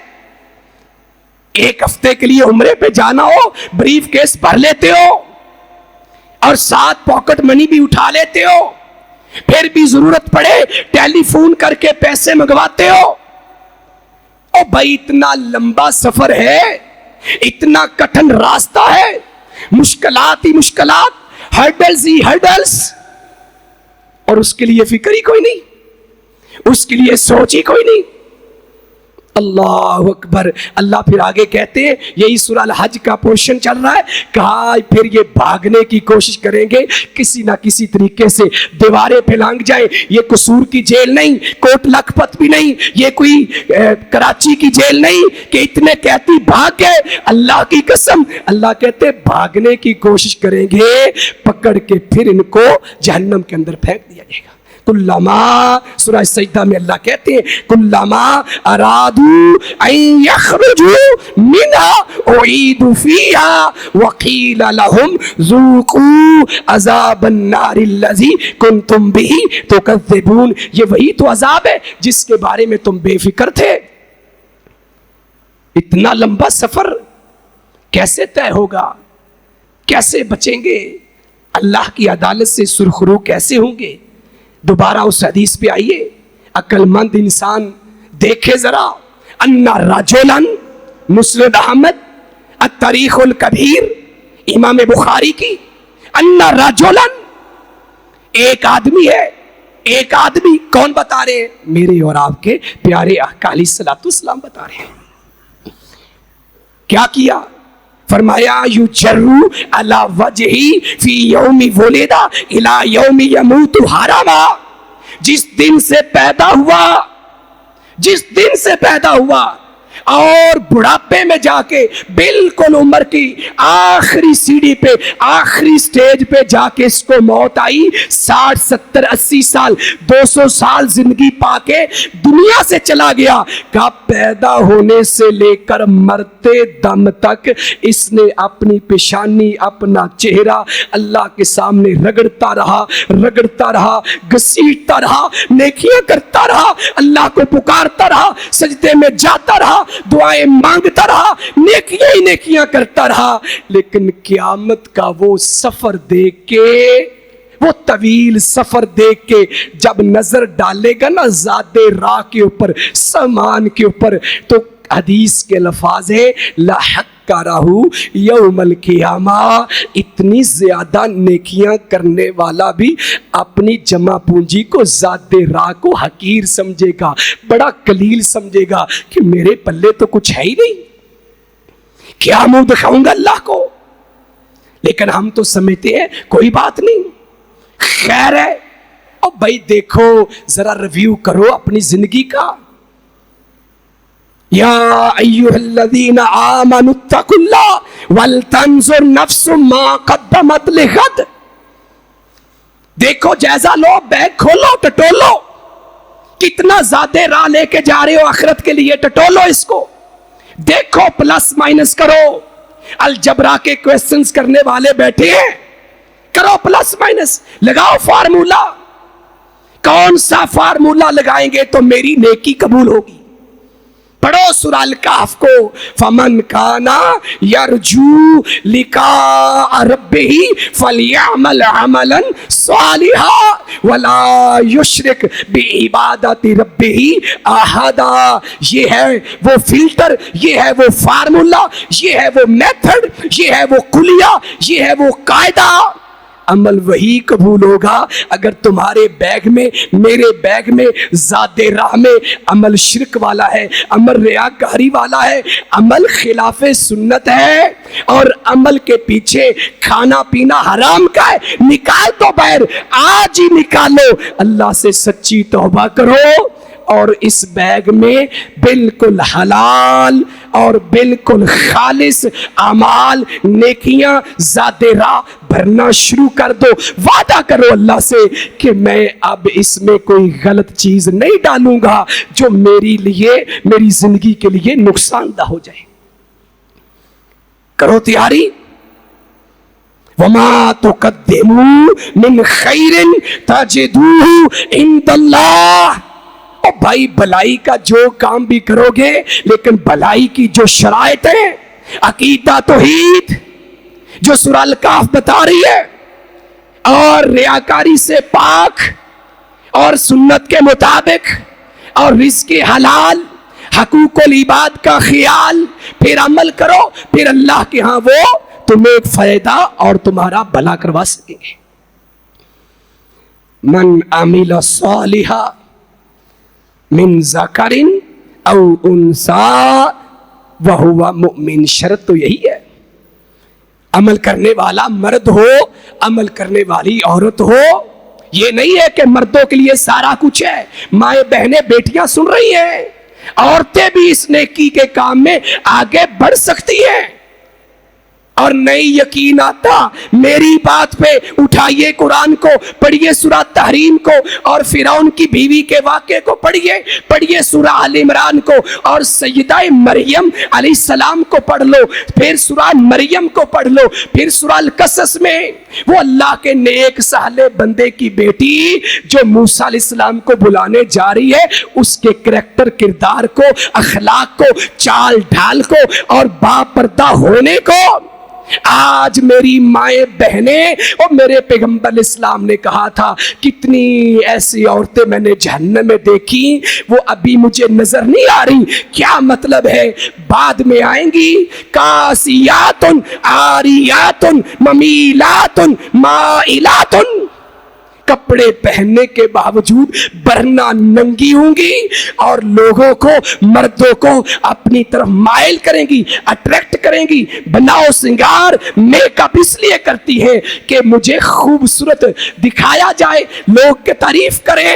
1 ہفتے کے لیے عمرے پہ جانا ہو بریف کیس بھر لیتے ہو اور ساتھ پاکٹ منی بھی اٹھا لیتے ہو, پھر بھی ضرورت پڑے ٹیلی فون کر کے پیسے منگواتے ہو. او بھائی اتنا لمبا سفر ہے, اتنا کٹھن راستہ ہے, مشکلات ہی مشکلات, ہرڈلز ہی ہرڈلز, اور اس کے لیے فکر ہی کوئی نہیں, اس کے لیے سوچ ہی کوئی نہیں. اللہ اکبر. اللہ پھر آگے کہتے ہیں, یہی سورہ الحج کا پورشن چل رہا ہے, کہا پھر یہ بھاگنے کی کوشش کریں گے کسی نہ کسی طریقے سے دیواریں پہ لنگ جائیں. یہ قصور کی جیل نہیں, کوٹ لکھپت بھی نہیں, یہ کوئی کراچی کی جیل نہیں کہ اتنے کہتی بھاگ گئے. اللہ کی قسم, اللہ کہتے بھاگنے کی کوشش کریں گے, پکڑ کے پھر ان کو جہنم کے اندر پھینک دیا جائے گا. کلما, سورہ سجدہ میں اللہ کہتے ہیں کلما ارادو ان یخرجوا منها اعیدوا فیها وقیل لهم ذوقوا عذاب النار الذی کنتم به تکذبون. یہ وہی تو عذاب ہے جس کے بارے میں تم بے فکر تھے. اتنا لمبا سفر کیسے طے ہوگا, کیسے بچیں گے, اللہ کی عدالت سے سرخرو کیسے ہوں گے؟ دوبارہ اس حدیث پہ آئیے, عقل مند انسان دیکھے ذرا. انا رجلن, مسند احمد التاریخ الکبیر امام بخاری کی, انا رجلن, ایک آدمی ہے, ایک آدمی. کون بتا رہے ہیں؟ میرے اور آپ کے پیارے آقا علیہ الصلوۃ والسلام بتا رہے ہیں. کیا کیا؟ فرمایا یجرو علی وجہی فی یوم ولد الی یوم یموت حراما. جس دن سے پیدا ہوا, جس دن سے پیدا ہوا اور بڑھاپے میں جا کے بالکل عمر کی آخری سیڑھی پہ, آخری سٹیج پہ جا کے اس کو موت آئی. 60 70 80 سال 200 سال زندگی پا کے دنیا سے چلا گیا. کہ پیدا ہونے سے لے کر مرتے دم تک اس نے اپنی پیشانی, اپنا چہرہ اللہ کے سامنے رگڑتا رہا, رگڑتا رہا, گھسیٹتا رہا, نیکیاں کرتا رہا, اللہ کو پکارتا رہا, سجدے میں جاتا رہا, دعائیں مانگتا رہا, نیکیاں ہی نیکیاں کرتا رہا. لیکن قیامت کا وہ سفر دیکھ کے, وہ طویل سفر دیکھ کے جب نظر ڈالے گا نا ذات راہ کے اوپر, سامان کے اوپر, تو حدیث کے لفاظ ہے لحقرہ یوم القیامہ. اتنی زیادہ نیکیاں کرنے والا بھی اپنی جمع پونجی کو ذات راہ کو حقیر سمجھے گا, بڑا قلیل سمجھے گا کہ میرے پلے تو کچھ ہے ہی نہیں, کیا منہ دکھاؤں گا اللہ کو. لیکن ہم تو سمجھتے ہیں کوئی بات نہیں, خیر ہے. اب بھائی دیکھو ذرا ریویو کرو اپنی زندگی کا. یا ایھا الذین آمنوا اتقوا اللہ ولتنظر نفس ما قدمت لغد. دیکھو جائزہ لو، بیگ کھولو، ٹٹولو، کتنا زیادہ راہ لے کے جا رہے ہو آخرت کے لیے، ٹٹولو اس کو، دیکھو پلس مائنس کرو. الجبرا کے کویسچنز کرنے والے بیٹھے ہیں، کرو پلس مائنس، لگاؤ فارمولا. کون سا فارمولا لگائیں گے تو میری نیکی قبول ہوگی؟ پڑھو سورہ الکہف کو. فمن کانا یرجو لقاء ربہ فلیعمل عملا صالحا ولا یشرک بعبادت ربہ احدا. یہ ہے وہ فلٹر، یہ ہے وہ فارمولا، یہ ہے وہ میتھڈ، یہ ہے وہ کلیہ، یہ ہے وہ قاعدہ. عمل وہی قبول ہوگا اگر تمہارے بیگ میں، میرے بیگ میں ذات راہ میں عمل شرک والا ہے، عمل ریاکاری والا ہے، عمل خلاف سنت ہے، اور عمل کے پیچھے کھانا پینا حرام کا ہے. نکال دو باہر، آج ہی نکالو. اللہ سے سچی توبہ کرو اور اس بیگ میں بالکل حلال اور بالکل خالص اعمال، نیکیاں، ذات راہ بھرنا شروع کر دو. وعدہ کرو اللہ سے کہ میں اب اس میں کوئی غلط چیز نہیں ڈالوں گا جو میری لیے، میری زندگی کے لیے نقصان دہ ہو جائے. کرو تیاری. وما تقدموا من خیر تجدوہ عند اللہ. اور بھائی بھلائی کا جو کام بھی کرو گے، لیکن بھلائی کی جو شرائط ہیں، عقیدہ توحید جو سورہ الکہف بتا رہی ہے، اور ریاکاری سے پاک اور سنت کے مطابق اور رزق حلال، حقوق العباد کا خیال، پھر عمل کرو، پھر اللہ کے ہاں وہ تمہیں ایک فائدہ اور تمہارا بھلا کروا سکیں گے. من عمل صالحا من ذکر او انثی وہو مؤمن. شرط تو یہی ہے، عمل کرنے والا مرد ہو، عمل کرنے والی عورت ہو. یہ نہیں ہے کہ مردوں کے لیے سارا کچھ ہے. مائیں بہنیں بیٹیاں سن رہی ہیں، عورتیں بھی اس نیکی کے کام میں آگے بڑھ سکتی ہیں. اور نہیں یقین آتا میری بات پہ، اٹھائیے قرآن کو، پڑھیے سورہ تحریم کو، اور فرعون کی بیوی کے واقعے کو پڑھیے سورہ آل عمران کو، اور سیدہ مریم علیہ السلام کو پڑھ لو، پھر سورہ مریم کو پڑھ لو، پھر سورہ القصص میں وہ اللہ کے نیک صالح بندے کی بیٹی جو موسیٰ علیہ السلام کو بلانے جا رہی ہے، اس کے کریکٹر، کردار کو، اخلاق کو، چال ڈھال کو، اور باپردہ ہونے کو. آج میری مائیں بہنیں، اور میرے پیغمبر اسلام نے کہا تھا کتنی ایسی عورتیں میں نے جہنم میں دیکھی، وہ ابھی مجھے نظر نہیں آ رہی. کیا مطلب ہے؟ بعد میں آئیں گی. کاسیات عاریات ممیلات مائلات. کپڑے پہننے کے باوجود برنا ننگی ہوں گی، اور لوگوں کو، مردوں کو اپنی طرف مائل کریں گی، اٹریکٹ کریں گی. بناؤ سنگار، میک اپ اس لیے کرتی ہے کہ مجھے خوبصورت دکھایا جائے، لوگ کی تعریف کریں.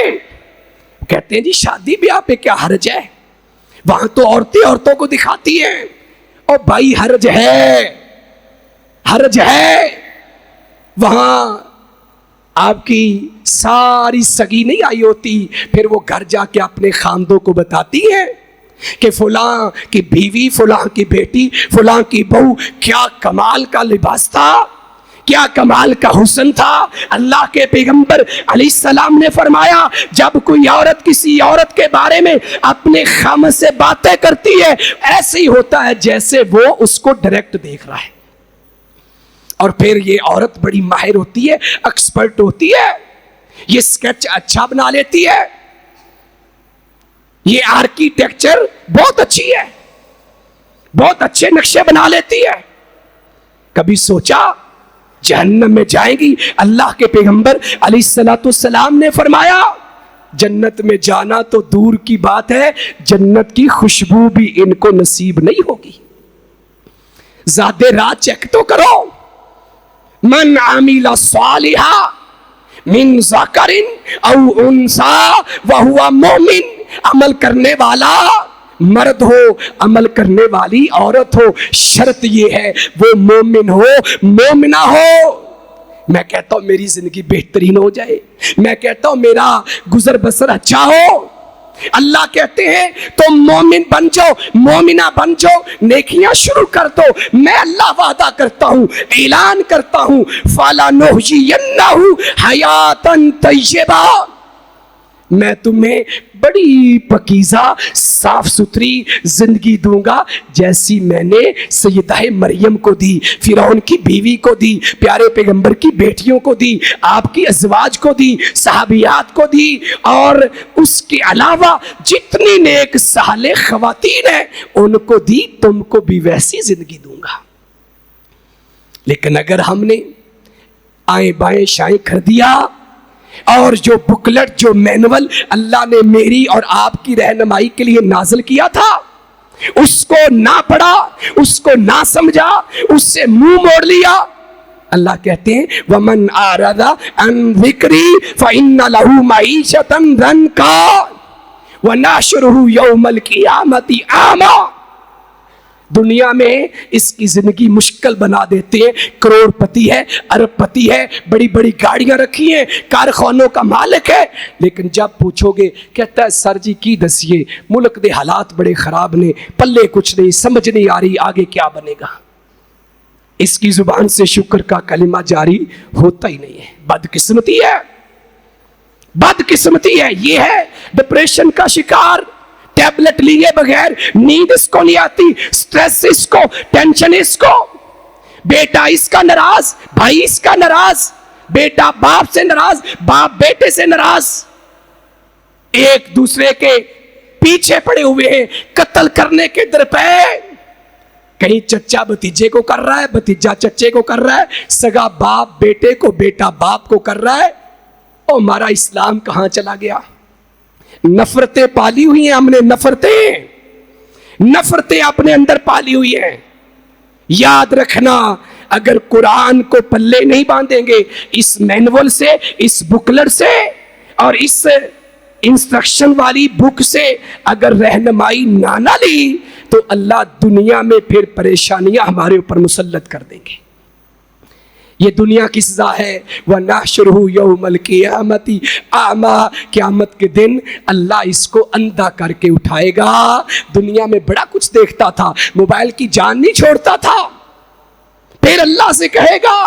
کہتے ہیں جی شادی بیاہ پہ کیا حرج ہے، وہاں تو عورتیں عورتوں کو دکھاتی ہیں. اور بھائی حرج ہے. وہاں آپ کی ساری سگی نہیں آئی ہوتی، پھر وہ گھر جا کے اپنے خاندوں کو بتاتی ہے کہ فلاں کی بیوی، فلاں کی بیٹی، فلاں کی بہو، کیا کمال کا لباس تھا، کیا کمال کا حسن تھا. اللہ کے پیغمبر علیہ السلام نے فرمایا جب کوئی عورت کسی عورت کے بارے میں اپنے خامد سے باتیں کرتی ہے، ایسے ہی ہوتا ہے جیسے وہ اس کو ڈائریکٹ دیکھ رہا ہے. اور پھر یہ عورت بڑی ماہر ہوتی ہے، ایکسپرٹ ہوتی ہے، یہ سکیچ اچھا بنا لیتی ہے، یہ آرکیٹیکچر بہت اچھی ہے، بہت اچھے نقشے بنا لیتی ہے. کبھی سوچا جہنم میں جائیں گی؟ اللہ کے پیغمبر علیہ السلام نے فرمایا جنت میں جانا تو دور کی بات ہے، جنت کی خوشبو بھی ان کو نصیب نہیں ہوگی. زیادہ راہ چیک تو کرو. من عمل صالحا من ذکر او انثی وہو مؤمن. عمل کرنے والا مرد ہو عمل کرنے والی عورت ہو، شرط یہ ہے وہ مومن ہو مومنہ ہو۔ میں کہتا ہوں میری زندگی بہترین ہو جائے، میں کہتا ہوں میرا گزر بسر اچھا ہو، اللہ کہتے ہیں تم مومن بن جاؤ، مومنہ بن جاؤ، نیکیاں شروع کر دو۔ میں اللہ وعدہ کرتا ہوں، اعلان کرتا ہوں، فَلَنُحْيِيَنَّهُ حَيَاتًا طَيِّبَةً، میں تمہیں بڑی پاکیزہ صاف ستھری زندگی دوں گا جیسی میں نے سیدہ مریم کو دی، فرعون کی بیوی کو دی، پیارے پیغمبر کی بیٹیوں کو دی، آپ کی ازواج کو دی، صحابیات کو دی، اور اس کے علاوہ جتنی نیک صالح خواتین ہیں ان کو دی، تم کو بھی ویسی زندگی دوں گا۔ لیکن اگر ہم نے آئیں بائیں شائیں کر دیا اور جو بکلٹ جو مینول اللہ نے میری اور آپ کی رہنمائی کے لیے نازل کیا تھا اس کو نہ پڑھا، اس کو نہ سمجھا، اس سے منہ موڑ لیا، اللہ کہتے ہیں وَمَنْ أَعْرَضَ عَنْ ذِكْرِي فَإِنَّ لَهُ مَعِيشَةً ضَنْكًا وَنَحْشُرُهُ يَوْمَ الْقِيَامَةِ أَعْمَىٰ۔ دنیا میں اس کی زندگی مشکل بنا دیتے ہیں، کروڑ پتی ہے، ارب پتی ہے، بڑی بڑی گاڑیاں رکھی ہیں، کارخانوں کا مالک ہے، لیکن جب پوچھو گے کہتا ہے سر جی کی دسیے ملک دے حالات بڑے خراب نے، پلے کچھ نہیں، سمجھ نہیں آ رہی آگے کیا بنے گا۔ اس کی زبان سے شکر کا کلمہ جاری ہوتا ہی نہیں ہے۔ بدقسمتی ہے، بدقسمتی ہے، یہ ہے ڈپریشن کا شکار، ٹیبلٹ لیے بغیر نیند اس کو نہیں آتی، سٹریس اس کو، ٹینشن اس کو، بیٹا اس کا ناراض، بھائی اس کا ناراض، بیٹا باپ سے ناراض، باپ بیٹے سے ناراض، ایک دوسرے کے پیچھے پڑے ہوئے ہیں قتل کرنے کے درپے، کہیں چچا بھتیجے کو کر رہا ہے، بھتیجا چچے کو کر رہا ہے، سگا باپ بیٹے کو، بیٹا باپ کو کر رہا ہے۔ او ہمارا اسلام کہاں چلا گیا؟ نفرتیں پالی ہوئی ہیں ہم نے، نفرتیں اپنے اندر پالی ہوئی ہیں۔ یاد رکھنا اگر قرآن کو پلے نہیں باندھیں گے، اس مینول سے، اس بکلٹ سے اور اس انسٹرکشن والی بک سے اگر رہنمائی نہ لی تو اللہ دنیا میں پھر پریشانیاں ہمارے اوپر مسلط کر دیں گے۔ یہ دنیا کی سزا ہے، وَنَحْشُرُهُ يَوْمَ الْقِيَامَةِ أَعْمَىٰ، قیامت کے دن اللہ اس کو اندھا کر کے اٹھائے گا۔ دنیا میں بڑا کچھ دیکھتا تھا، موبائل کی جان نہیں چھوڑتا تھا، پھر اللہ سے کہے گا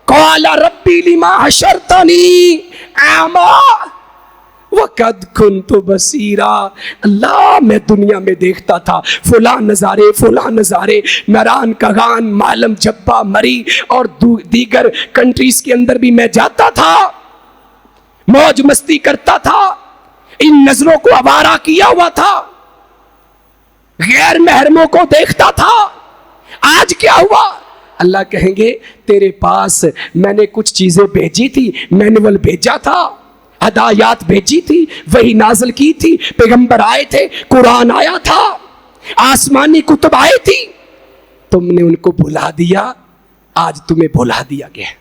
قَالَ رَبِّ لِمَا حَشَرْتَنِي أَعْمَىٰ وَقَدْ كُنْتُ بَصِيرًا، اللہ میں دنیا میں دیکھتا تھا فلاں نظارے، میران کغان، معلم جبہ مری اور دیگر کنٹریز کے اندر بھی میں جاتا تھا، موج مستی کرتا تھا، ان نظروں کو آوارہ کیا ہوا تھا، غیر محرموں کو دیکھتا تھا، آج کیا ہوا؟ اللہ کہیں گے تیرے پاس میں نے کچھ چیزیں بھیجی تھی، مینول بھیجا تھا، ہدایات بھیجی تھی، وہی نازل کی تھی، پیغمبر آئے تھے، قرآن آیا تھا، آسمانی کتب آئی تھی، تم نے ان کو بھلا دیا، آج تمہیں بھلا دیا گیا ہے،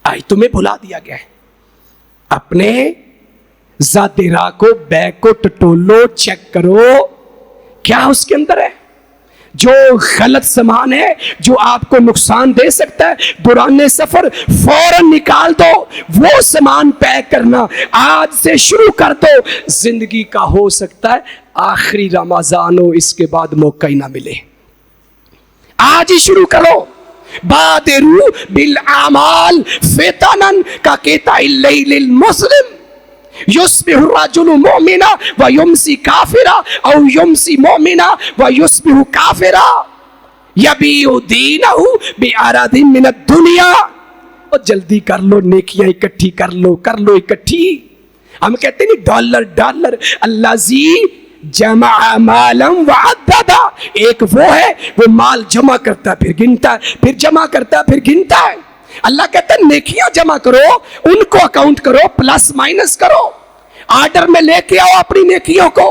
آج تمہیں بھلا دیا گیا ہے۔ اپنے ذات راہ کو، بیگ کو ٹٹولو، چیک کرو کیا اس کے اندر ہے، جو غلط سامان ہے جو آپ کو نقصان دے سکتا ہے دوران سفر فوراً نکال دو، وہ سامان پیک کرنا آج سے شروع کر دو، زندگی کا ہو سکتا ہے آخری رمضان ہو، اس کے بعد موقع ہی نہ ملے، آج ہی شروع کرو۔ بادروا بالاعمال فتنا كقطع الليل المظلم یصبح الرجل مؤمنا ویمسی کافرا او یمسی مؤمنا ویصبح کافرا یبیع دینہ بعرض من الدنیا، اور جلدی کر لو، نیکیاں اکٹھی کر لو اکٹھی۔ ہم کہتے ہیں ڈالر اللہ زی جمع مالا وعددا، ایک وہ ہے وہ مال جمع کرتا ہے پھر گنتا ہے، پھر جمع کرتا ہے پھر گنتا ہے۔ اللہ کہتا ہے نیکیاں جمع کرو، ان کو اکاؤنٹ کرو، پلس مائنس کرو، آرڈر میں لے کے آؤ اپنی نیکیوں کو،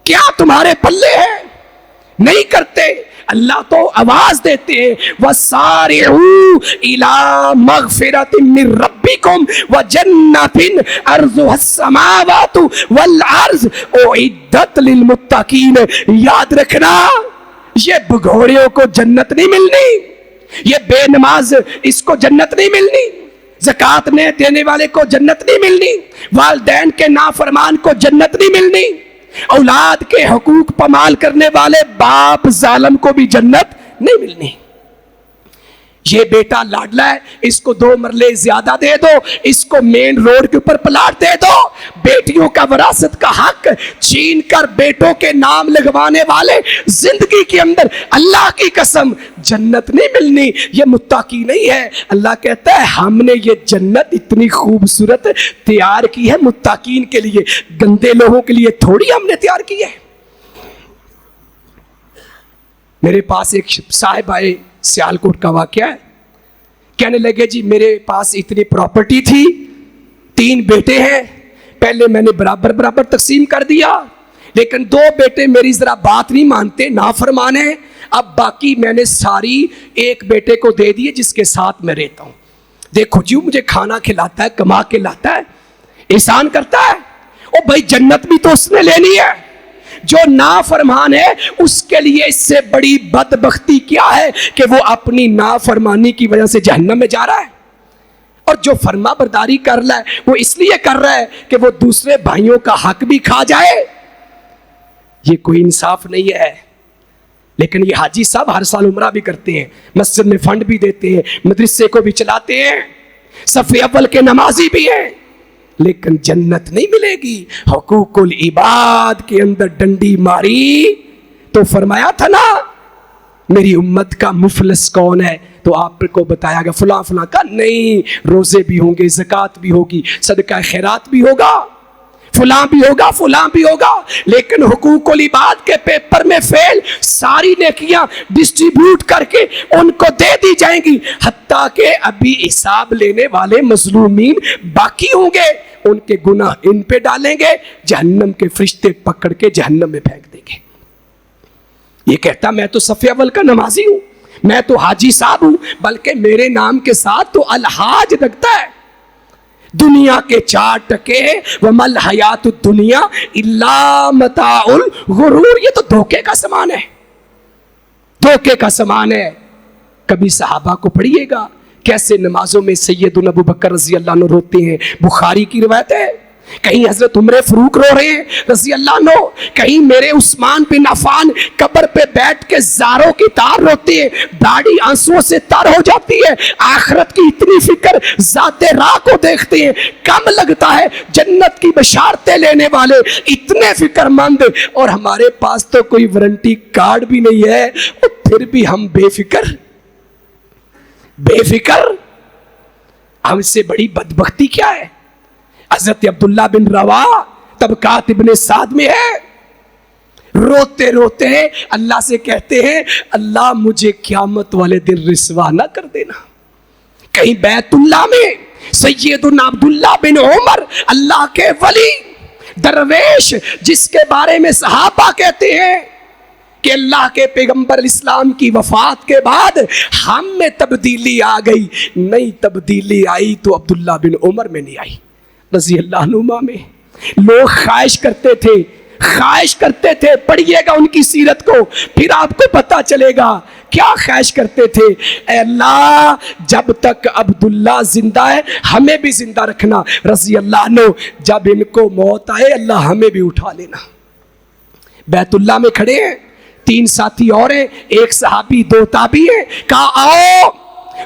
کیا تمہارے پلے ہے؟ نہیں کرتے، اللہ تو آواز دیتے ہیں وَسَارِعُوا إِلَىٰ مَغْفِرَةٍ مِّن رَّبِّكُمْ وَجَنَّةٍ عَرْضُهَا السَّمَاوَاتُ وَالْأَرْضُ أُعِدَّتْ لِلْمُتَّقِينَ۔ یاد رکھنا، یہ بگھوڑیوں کو جنت نہیں ملنی، یہ بے نماز اس کو جنت نہیں ملنی، زکوٰۃ نے دینے والے کو جنت نہیں ملنی، والدین کے نافرمان کو جنت نہیں ملنی، اولاد کے حقوق پامال کرنے والے باپ ظالم کو بھی جنت نہیں ملنی۔ یہ بیٹا لاڈلا ہے، اس کو 2 مرلے زیادہ دے دو، اس کو مین روڈ کے اوپر پلاٹ دے دو، بیٹیوں کا وراثت کا حق چھین کر بیٹوں کے نام لگوانے والے زندگی کے اندر اللہ کی قسم جنت نہیں ملنی، یہ متقی نہیں ہے۔ اللہ کہتا ہے ہم نے یہ جنت اتنی خوبصورت تیار کی ہے متقین کے لیے، گندے لوگوں کے لیے تھوڑی ہم نے تیار کی ہے۔ میرے پاس ایک صاحب آئے، سیالکوٹ کا واقعہ ہے، کہنے لگے جی میرے پاس اتنی پراپرٹی تھی، 3 بیٹے ہیں، پہلے میں نے برابر تقسیم کر دیا، لیکن 2 بیٹے میری ذرا بات نہیں مانتے، نافرمان ہیں، اب باقی میں نے ساری ایک بیٹے کو دے دی جس کے ساتھ میں رہتا ہوں۔ دیکھو جی مجھے کھانا کھلاتا ہے، کما کے لاتا ہے، احسان کرتا ہے، او بھائی جنت بھی تو اس نے لینی ہے۔ جو نافرمان ہے اس کے لیے اس سے بڑی بدبختی کیا ہے کہ وہ اپنی نافرمانی کی وجہ سے جہنم میں جا رہا ہے، اور جو فرما برداری کر رہا ہے وہ اس لیے کر رہا ہے کہ وہ دوسرے بھائیوں کا حق بھی کھا جائے۔ یہ کوئی انصاف نہیں ہے۔ لیکن یہ حاجی صاحب ہر سال عمرہ بھی کرتے ہیں، مسجد میں فنڈ بھی دیتے ہیں، مدرسے کو بھی چلاتے ہیں، صف اول کے نمازی بھی ہیں، لیکن جنت نہیں ملے گی۔ حقوق العباد کے اندر ڈنڈی ماری تو فرمایا تھا نا میری امت کا مفلس کون ہے، تو آپ کو بتایا گیا فلاں فلاں کا، نہیں روزے بھی ہوں گے، زکوٰۃ بھی ہوگی، صدقہ خیرات بھی ہوگا، فلاں بھی ہوگا، فلاں بھی ہوگا، لیکن حقوق العباد کے پیپر میں فیل، ساری نیکیاں ڈسٹریبیوٹ کر کے ان کو دے دی جائیں گی، حتیٰ کہ ابھی حساب لینے والے مظلومین باقی ہوں گے، ان کے گناہ ان پہ ڈالیں گے، جہنم کے فرشتے پکڑ کے جہنم میں پھینک دیں گے۔ یہ کہتا میں تو صف اول کا نمازی ہوں، میں تو حاجی صاحب ہوں، بلکہ میرے نام کے ساتھ تو الحاج لگتا ہے۔ دنیا کے 4 ٹکے وَمَا الْحَيَاةُ الدُّنْيَا إِلَّا مَتَاعُ الْغُرُورِ، یہ تو دھوکے کا سامان ہے، دھوکے کا سامان ہے۔ کبھی صحابہ کو پڑھیے گا کیسے نمازوں میں سیدنا ابو بکر رضی اللہ عنہ روتے ہیں، بخاری کی روایت ہے، کہیں حضرت عمر فاروق رو رہے ہیں رضی اللہ عنہ، کہیں میرے عثمان بن عفان قبر پہ بیٹھ کے زاروں کی تار روتے ہیں، داڑھی آنسوؤں سے تر ہو جاتی ہے، آخرت کی اتنی فکر ذات راہ کو دیکھتے ہیں، کم لگتا ہے جنت کی بشارتیں لینے والے اتنے فکر مند، اور ہمارے پاس تو کوئی وارنٹی کارڈ بھی نہیں ہے، اور پھر بھی ہم بے فکر۔ ہم سے بڑی بدبختی کیا ہے؟ حضرت عبداللہ بن رواحہ طبقات ابن سعد میں ہے، روتے روتے اللہ سے کہتے ہیں اللہ مجھے قیامت والے دن رسوا نہ کر دینا۔ کہیں بیت اللہ میں سیدنا عبداللہ بن عمر اللہ کے ولی درویش، جس کے بارے میں صحابہ کہتے ہیں کہ اللہ کے پیغمبر اسلام کی وفات کے بعد ہم میں تبدیلی آ گئی، نئی تبدیلی آئی تو عبداللہ بن عمر میں نہیں آئی رضی اللہ عنہما میں۔ لوگ خواہش کرتے تھے، پڑھیے گا ان کی سیرت کو، پھر آپ کو پتا چلے گا کیا خواہش کرتے تھے، اے اللہ جب تک عبداللہ زندہ ہے ہمیں بھی زندہ رکھنا، رضی اللہ عنہ جب ان کو موت آئے اللہ ہمیں بھی اٹھا لینا۔ بیت اللہ میں کھڑے ہیں، 3 ساتھی اور ہیں، 1 صحابی 2 تابعی ہیں، کہا آؤ،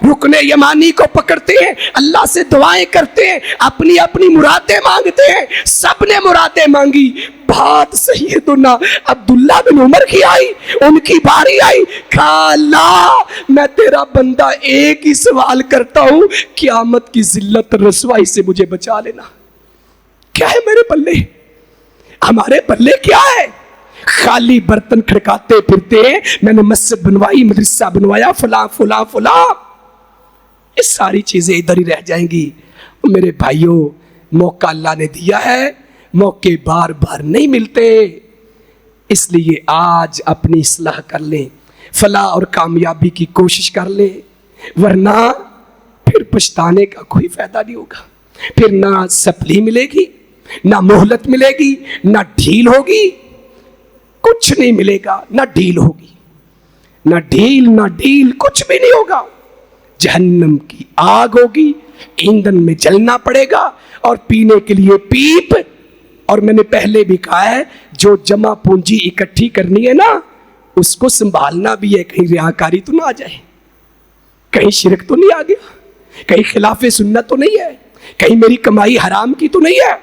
رکن یمانی کو پکڑتے ہیں، اللہ سے دعائیں کرتے ہیں، اپنی اپنی مرادیں مانگتے ہیں، سب نے مرادیں مانگی، بات سیدنا عبداللہ بن عمر کی آئی، ان کی باری آئی، کہا اللہ میں تیرا بندہ ایک ہی سوال کرتا ہوں، قیامت کی ذلت رسوائی سے مجھے بچا لینا۔ کیا ہے میرے پلے؟ ہمارے پلے کیا ہے؟ خالی برتن کھڑکاتے پھرتے ہیں، میں نے مسجد بنوائی، مدرسہ بنوایا، فلاں فلاں فلاں، یہ ساری چیزیں ادھر ہی رہ جائیں گی۔ میرے بھائیوں موقع اللہ نے دیا ہے، موقع بار بار نہیں ملتے، اس لیے آج اپنی اصلاح کر لیں، فلاح اور کامیابی کی کوشش کر لیں، ورنہ پھر پچھتانے کا کوئی فائدہ نہیں ہوگا. پھر نہ سپلی ملے گی، نہ مہلت ملے گی، نہ ڈھیل ہوگی، کچھ نہیں ملے گا. نہ ڈھیل ہوگی، نہ ڈھیل کچھ بھی نہیں ہوگا. جہنم کی آگ ہوگی، ایندھن میں جلنا پڑے گا، اور پینے کے لیے پیپ. اور میں نے پہلے بھی کہا ہے، جو جمع پونجی اکٹھی کرنی ہے نا، اس کو سنبھالنا بھی ہے، کہیں ریاکاری تو نہ آ جائے، کہیں شرک تو نہیں آ گیا، کہیں خلاف سنت تو نہیں ہے، کہیں میری کمائی حرام کی تو نہیں ہے.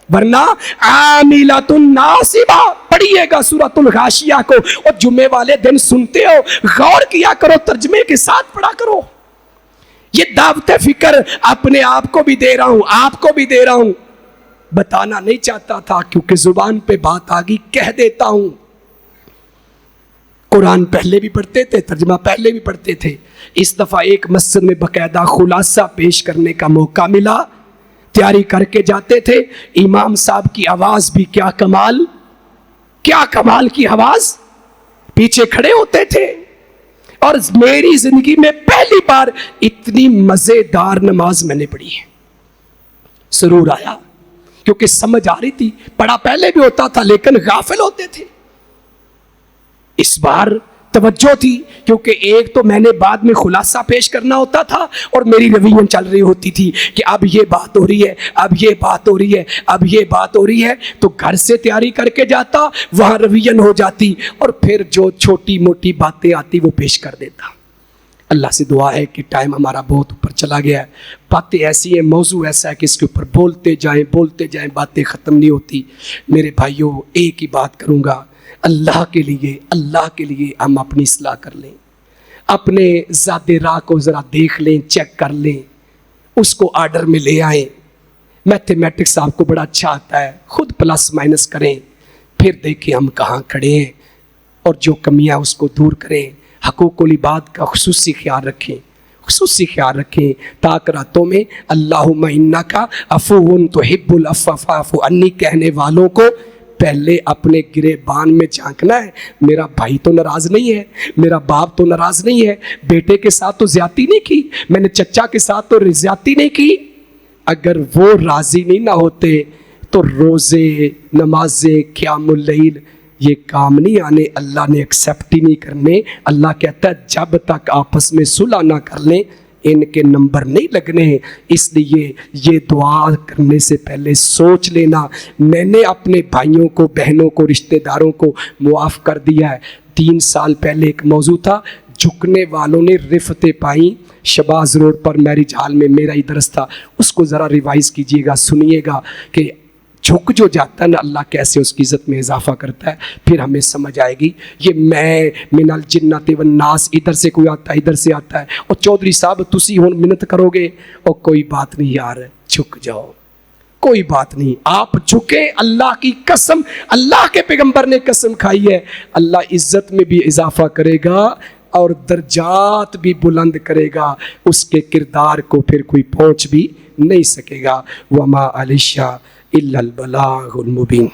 ورنہ عاملۃ ناصبہ پڑھیے گا سورۃ الغاشیہ کو، اور جمعے والے دن سنتے ہو، غور کیا کرو، ترجمے کے ساتھ پڑھا کرو. یہ دعوت فکر اپنے آپ کو بھی دے رہا ہوں، آپ کو بھی دے رہا ہوں. بتانا نہیں چاہتا تھا، کیونکہ زبان پہ بات آ گئی، کہہ دیتا ہوں. قرآن پہلے بھی پڑھتے تھے، ترجمہ پہلے بھی پڑھتے تھے. اس دفعہ ایک مسجد میں باقاعدہ خلاصہ پیش کرنے کا موقع ملا، تیاری کر کے جاتے تھے. امام صاحب کی آواز بھی کیا کمال کی آواز، پیچھے کھڑے ہوتے تھے. اور میری زندگی میں پہلی بار اتنی مزیدار نماز میں نے پڑھی ہے. سرور آیا، کیونکہ سمجھ آ رہی تھی. پڑھا پہلے بھی ہوتا تھا لیکن غافل ہوتے تھے. اس بار توجہ تھی، کیونکہ ایک تو میں نے بعد میں خلاصہ پیش کرنا ہوتا تھا، اور میری رویہ چل رہی ہوتی تھی کہ اب یہ بات ہو رہی ہے، اب یہ بات ہو رہی ہے، اب یہ بات ہو رہی ہے. تو گھر سے تیاری کر کے جاتا، وہاں رویہ ہو جاتی، اور پھر جو چھوٹی موٹی باتیں آتی وہ پیش کر دیتا. اللہ سے دعا ہے کہ ٹائم ہمارا بہت اوپر چلا گیا ہے. باتیں ایسی ہیں، موضوع ایسا ہے کہ اس کے اوپر بولتے جائیں باتیں ختم نہیں ہوتی. میرے بھائیوں، ایک ہی بات کروں گا، اللہ کے لیے ہم اپنی اصلاح کر لیں. اپنے ذات راہ کو ذرا دیکھ لیں، چیک کر لیں، اس کو آرڈر میں لے آئیں. میتھمیٹکس آپ کو بڑا اچھا آتا ہے، خود پلس مائنس کریں، پھر دیکھیں ہم کہاں کھڑے ہیں، اور جو کمیاں اس کو دور کریں. حقوق العباد کا خصوصی خیال رکھیں. تاک راتوں میں اللہم انکا عفو تحب العفو فاعف عنی کہنے والوں کو پہلے اپنے گریبان میں جھانکنا ہے. میرا بھائی تو ناراض نہیں ہے، میرا باپ تو ناراض نہیں ہے، بیٹے کے ساتھ تو زیادتی نہیں کی، میں نے چچا کے ساتھ تو زیادتی نہیں کی. اگر وہ راضی نہیں نہ ہوتے تو روزے، نمازیں، قیام اللیل یہ کام نہیں آنے، اللہ نے ایکسیپٹ ہی نہیں کرنے. اللہ کہتا ہے جب تک آپس میں صلح نہ کر لیں ان کے نمبر نہیں لگنے ہیں. اس لیے یہ دعا کرنے سے پہلے سوچ لینا، میں نے اپنے بھائیوں کو، بہنوں کو، رشتہ داروں کو معاف کر دیا ہے. 3 سال پہلے ایک موضوع تھا، جھکنے والوں نے رفتیں پائیں شباز روڈ پر میرج ہال میں، میرا ہی درس تھا. اس کو ذرا ریوائز کیجئے گا، سنیے گا کہ جھک جو جاتا ہے نا، اللہ کیسے اس کی عزت میں اضافہ کرتا ہے. پھر ہمیں سمجھ آئے گی. یہ میں من الجنت والناس، ادھر سے کوئی آتا ہے، ادھر سے آتا ہے، اور چودھری صاحب تسی ہون منت کرو گے، اور کوئی بات نہیں یار، جھک جاؤ، کوئی بات نہیں. آپ جھکے، اللہ کی قسم، اللہ کے پیغمبر نے قسم کھائی ہے، اللہ عزت میں بھی اضافہ کرے گا اور درجات بھی بلند کرے گا. اس کے کردار کو پھر کوئی پہنچ بھی نہیں سکے گا. وما علیہ الا البلاغ المبین.